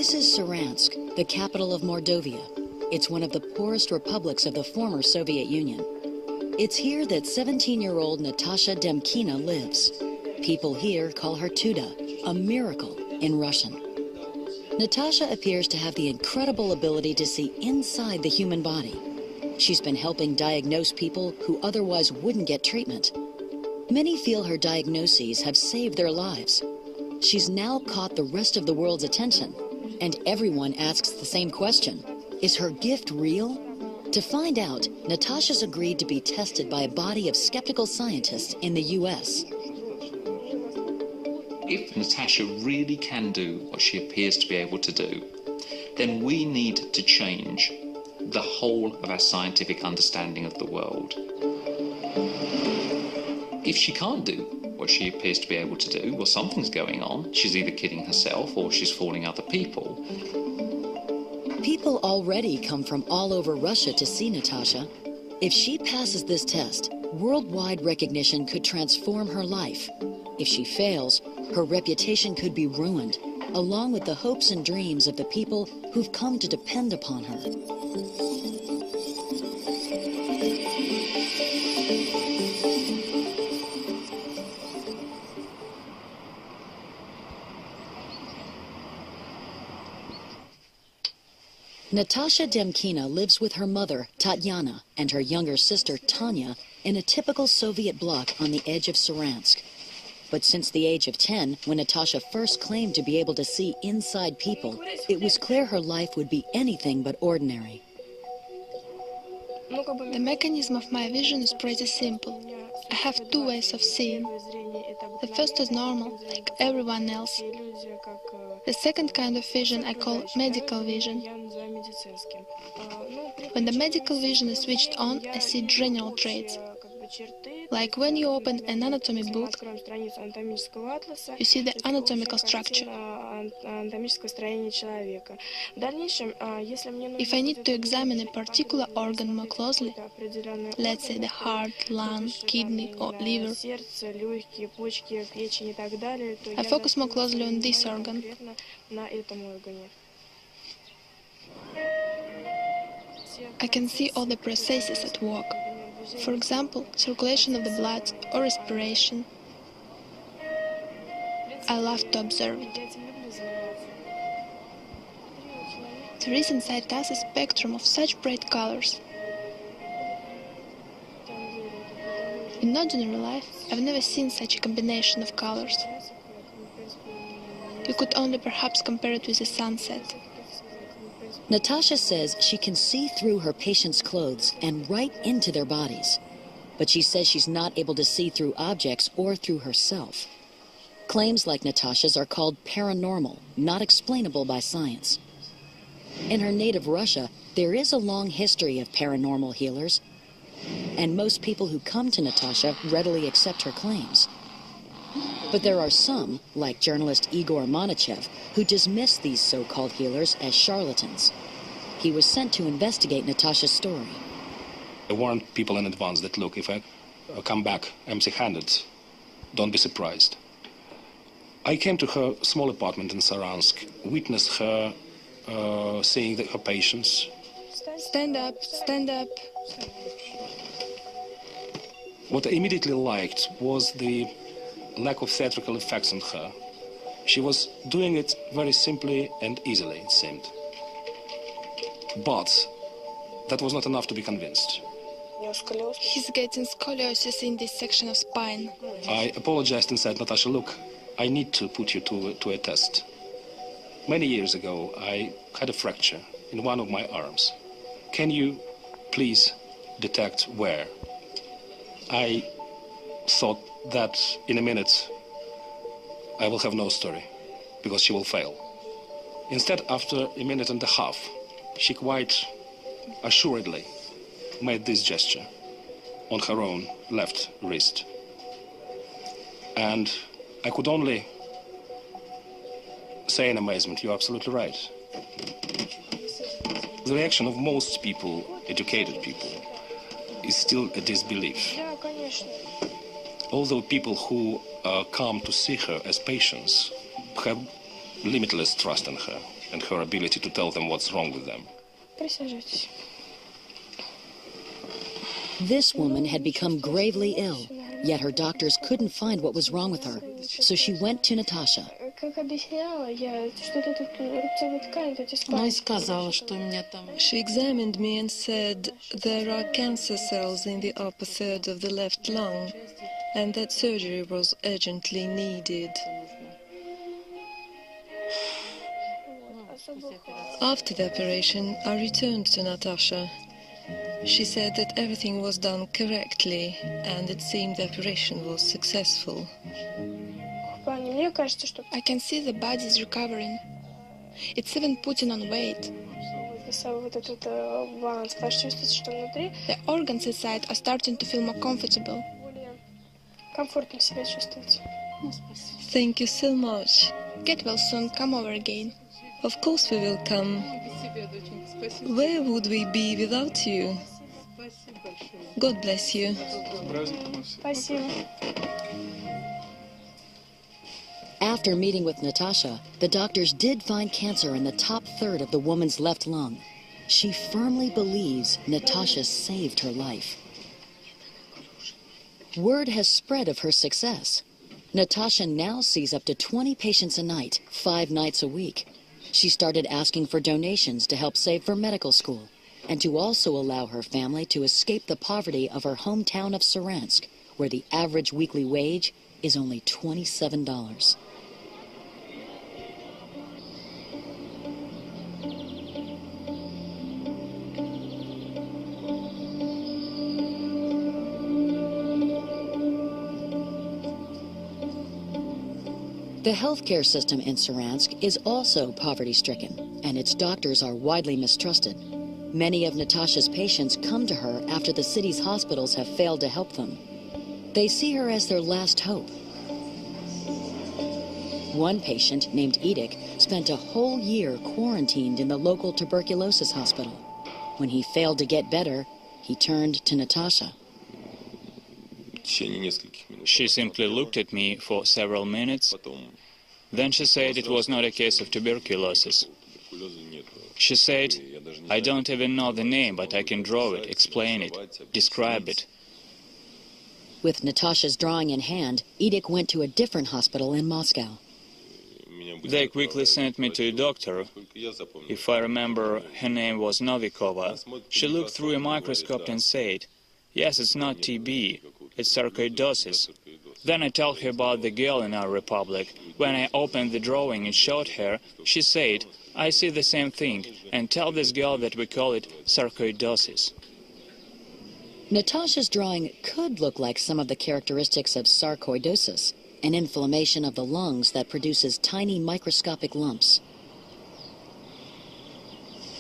This is Saransk, the capital of Mordovia. It's one of the poorest republics of the former Soviet Union. It's here that 17-year-old Nataša Ντεμκινα lives. People here call her Tuda, a miracle in Russian. Natasha appears to have the incredible ability to see inside the human body. She's been helping diagnose people who otherwise wouldn't get treatment. Many feel her diagnoses have saved their lives. She's now caught the rest of the world's attention, and everyone asks the same question. Is her gift real? To find out, Natasha's agreed to be tested by a body of skeptical scientists in the US. If Natasha really can do what she appears to be able to do, then we need to change the whole of our scientific understanding of the world. If she can't do what she appears to be able to do, well, something's going on. She's either kidding herself or she's fooling other people. People already come from all over Russia to see Natasha. If she passes this test, worldwide recognition could transform her life. If she fails, her reputation could be ruined, along with the hopes and dreams of the people who've come to depend upon her. Nataša Ντεμκινα lives with her mother, Tatyana, and her younger sister, Tanya, in a typical Soviet bloc on the edge of Saransk. But since the age of 10, when Natasha first claimed to be able to see inside people, it was clear her life would be anything but ordinary. The mechanism of my vision is pretty simple. I have two ways of seeing. The first is normal, like everyone else. The second kind of vision I call medical vision. When the medical vision is switched on, I see general traits. Like when you open an anatomy book, you see the anatomical structure. If I need to examine a particular organ more closely, let's say the heart, lung, kidney or liver, I focus more closely on this organ. I can see all the processes at work. For example, circulation of the blood or respiration. I love to observe it. There is inside us a spectrum of such bright colors. In ordinary life, I've never seen such a combination of colors. You could only perhaps compare it with a sunset. Natasha says she can see through her patients' clothes and right into their bodies. But she says she's not able to see through objects or through herself. Claims like Natasha's are called paranormal, not explainable by science. In her native Russia, there is a long history of paranormal healers, and most people who come to Natasha readily accept her claims. But there are some, like journalist Igor Manachev, who dismiss these so-called healers as charlatans. He was sent to investigate Natasha's story. I warned people in advance that, look, if I come back empty-handed, don't be surprised. I came to her small apartment in Saransk, witnessed her seeing her patients. Stand up, stand up. What I immediately liked was the lack of theatrical effects on her. She was doing it very simply and easily, it seemed. But that was not enough to be convinced. He's getting scoliosis in this section of spine. I apologized and said, Natasha, look, I need to put you to a test. Many years ago, I had a fracture in one of my arms. Can you please detect where? I thought that in a minute I will have no story, because she will fail. Instead, after a minute and a half, she quite assuredly made this gesture on her own left wrist. And I could only say in amazement, you're absolutely right. The reaction of most people, educated people, is still a disbelief. Although people who come to see her as patients have limitless trust in her and her ability to tell them what's wrong with them. Присаживайтесь. This woman had become gravely ill, yet her doctors couldn't find what was wrong with her. So she went to Natasha. Как объясняла, я что-то тут рубцовая ткань, тут Ну и сказала, что у меня там... She examined me and said there are cancer cells in the upper third of the left lung and that surgery was urgently needed. After the operation, I returned to Natasha. She said that everything was done correctly and it seemed the operation was successful. I can see the body is recovering. It's even putting on weight. The organs inside are starting to feel more comfortable. Thank you so much. Get well soon, come over again. Of course we will come. Where would we be without you? God bless you. After meeting with Natasha, the doctors did find cancer in the top third of the woman's left lung. She firmly believes Natasha saved her life. Word has spread of her success. Natasha now sees up to 20 patients a night, 5 nights a week. She started asking for donations to help save for medical school and to also allow her family to escape the poverty of her hometown of Saransk, where the average weekly wage is only $27. The healthcare system in Saransk is also poverty-stricken, and its doctors are widely mistrusted. Many of Natasha's patients come to her after the city's hospitals have failed to help them. They see her as their last hope. One patient, named Edик, spent a whole year quarantined in the local tuberculosis hospital. When he failed to get better, he turned to Natasha. She simply looked at me for several minutes. Then she said it was not a case of tuberculosis. She said, I don't even know the name, but I can draw it, explain it, describe it. With Natasha's drawing in hand, Edик went to a different hospital in Moscow. They quickly sent me to a doctor. If I remember, her name was Novikova. She looked through a microscope and said, yes, it's not TB, it's sarcoidosis. Then I told her about the girl in our republic. When I opened the drawing and showed her, she said, I see the same thing, and tell this girl that we call it sarcoidosis. Natasha's drawing could look like some of the characteristics of sarcoidosis, an inflammation of the lungs that produces tiny microscopic lumps.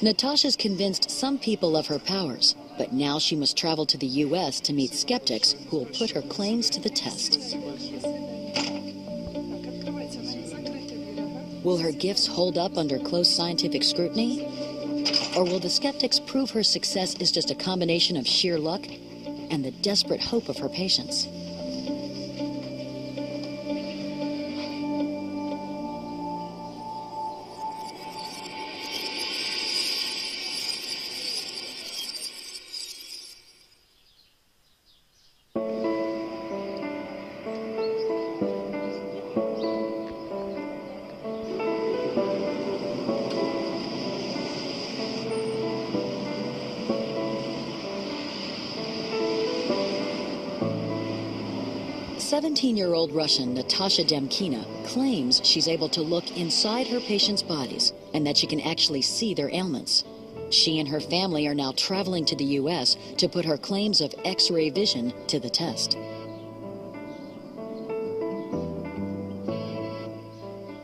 Natasha's convinced some people of her powers, but now she must travel to the U.S. to meet skeptics who will put her claims to the test. Will her gifts hold up under close scientific scrutiny? Or will the skeptics prove her success is just a combination of sheer luck and the desperate hope of her patients? The 17-year-old Russian Nataša Ντεμκινα claims she's able to look inside her patients' bodies and that she can actually see their ailments. She and her family are now traveling to the U.S. to put her claims of X-ray vision to the test.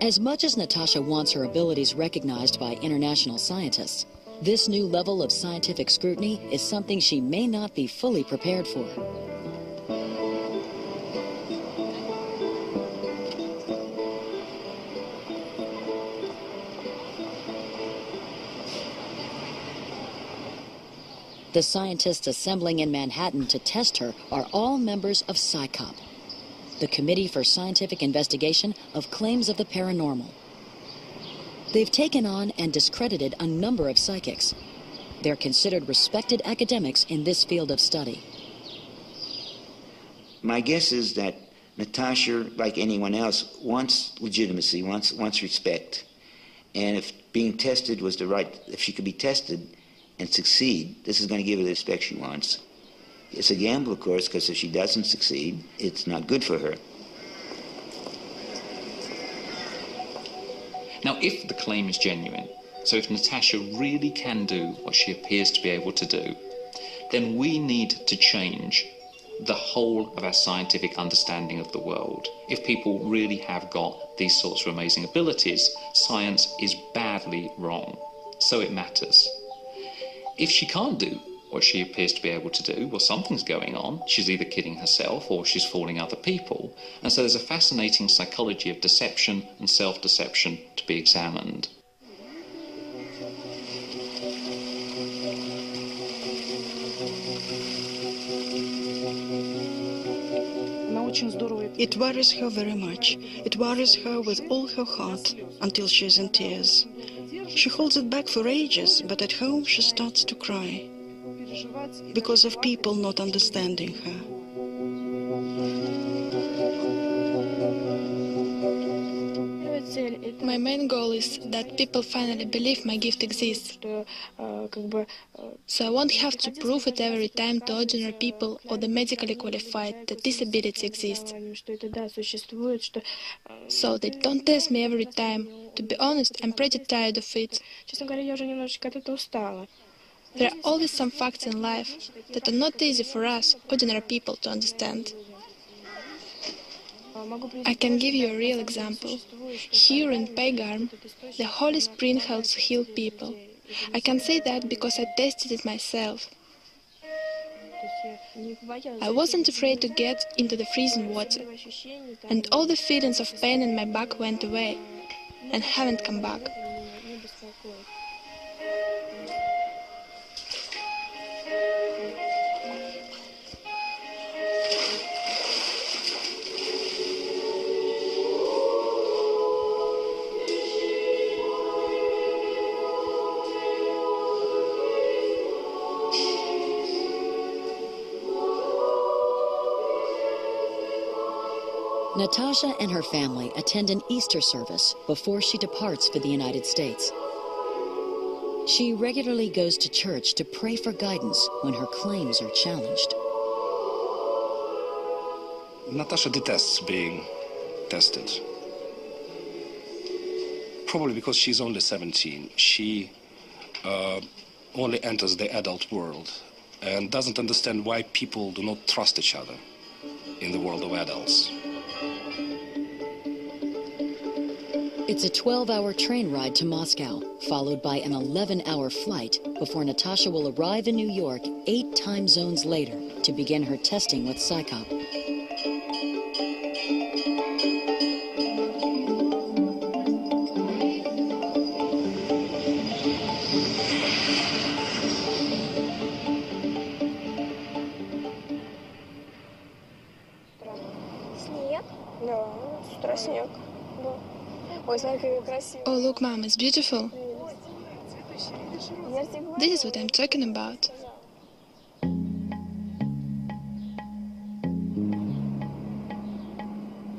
As much as Natasha wants her abilities recognized by international scientists, this new level of scientific scrutiny is something she may not be fully prepared for. The scientists assembling in Manhattan to test her are all members of PSYCOP, the Committee for Scientific Investigation of Claims of the Paranormal. They've taken on and discredited a number of psychics. They're considered respected academics in this field of study. My guess is that Natasha, like anyone else, wants legitimacy, wants respect. And if being tested was the right, if she could be tested and succeed, this is going to give her the respect she wants. It's a gamble, of course, because if she doesn't succeed, it's not good for her. Now, if the claim is genuine, so if Natasha really can do what she appears to be able to do, then we need to change the whole of our scientific understanding of the world. If people really have got these sorts of amazing abilities, science is badly wrong. So it matters. If she can't do what she appears to be able to do, well, something's going on. She's either kidding herself or she's fooling other people. And so there's a fascinating psychology of deception and self-deception to be examined. It worries her very much. It worries her with all her heart until she's in tears. She holds it back for ages, but at home she starts to cry because of people not understanding her. My main goal is that people finally believe my gift exists. So I won't have to prove it every time to ordinary people or the medically qualified that this ability exists. So they don't test me every time. To be honest, I'm pretty tired of it. There are always some facts in life that are not easy for us, ordinary people, to understand. I can give you a real example. Here in Paygarm, the Holy Spring helps heal people. I can say that because I tested it myself. I wasn't afraid to get into the freezing water, and all the feelings of pain in my back went away and haven't come back. Natasha and her family attend an Easter service before she departs for the United States. She regularly goes to church to pray for guidance when her claims are challenged. Natasha detests being tested. Probably because she's only 17. She only enters the adult world and doesn't understand why people do not trust each other in the world of adults. It's a 12-hour train ride to Moscow, followed by an 11-hour flight before Natasha will arrive in New York 8 time zones later to begin her testing with Psychop. Oh, look, Mom, it's beautiful. This is what I'm talking about.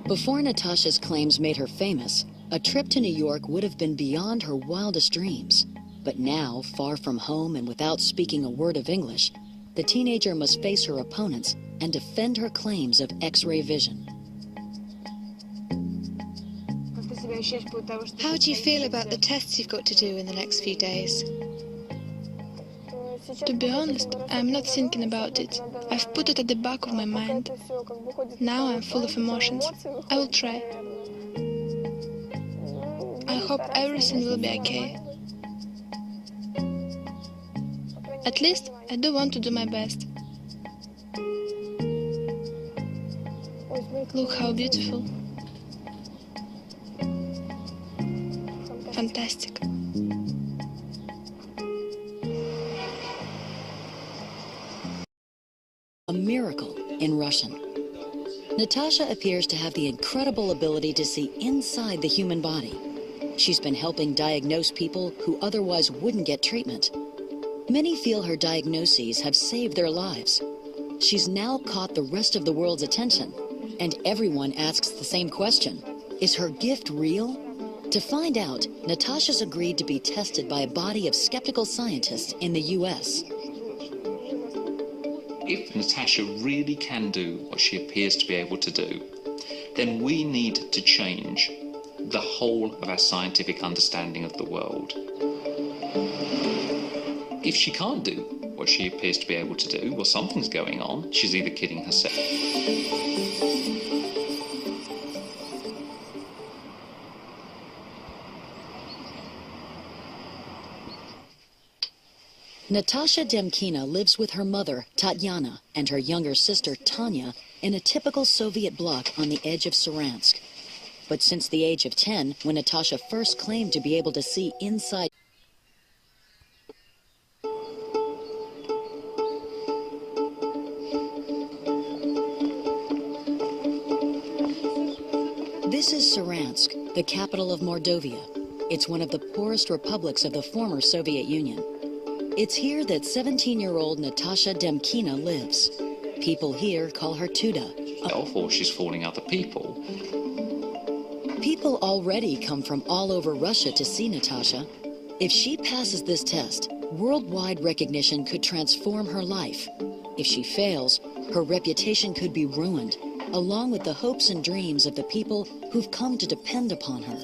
Before Natasha's claims made her famous, a trip to New York would have been beyond her wildest dreams. But now, far from home and without speaking a word of English, the teenager must face her opponents and defend her claims of X-ray vision. How do you feel about the tests you've got to do in the next few days? To be honest, I'm not thinking about it. I've put it at the back of my mind. Now I'm full of emotions. I will try. I hope everything will be okay. At least I do want to do my best. Look how beautiful. Fantastic. A miracle in Russian. Natasha appears to have the incredible ability to see inside the human body. She's been helping diagnose people who otherwise wouldn't get treatment. Many feel her diagnoses have saved their lives. She's now caught the rest of the world's attention, and everyone asks the same question. Is her gift real? To find out, Natasha's agreed to be tested by a body of skeptical scientists in the U.S. If Natasha really can do what she appears to be able to do, then we need to change the whole of our scientific understanding of the world. If she can't do what she appears to be able to do, well, something's going on. She's either kidding herself. Nataša Ντεμκινα lives with her mother, Tatyana, and her younger sister, Tanya, in a typical Soviet bloc on the edge of Saransk. But since the age of 10, when Natasha first claimed to be able to see inside... This is Saransk, the capital of Mordovia. It's one of the poorest republics of the former Soviet Union. It's here that 17-year-old Nataša Ντεμκινα lives. People here call her Tuda. Or she's fooling other people. People already come from all over Russia to see Natasha. If she passes this test, worldwide recognition could transform her life. If she fails, her reputation could be ruined, along with the hopes and dreams of the people who've come to depend upon her.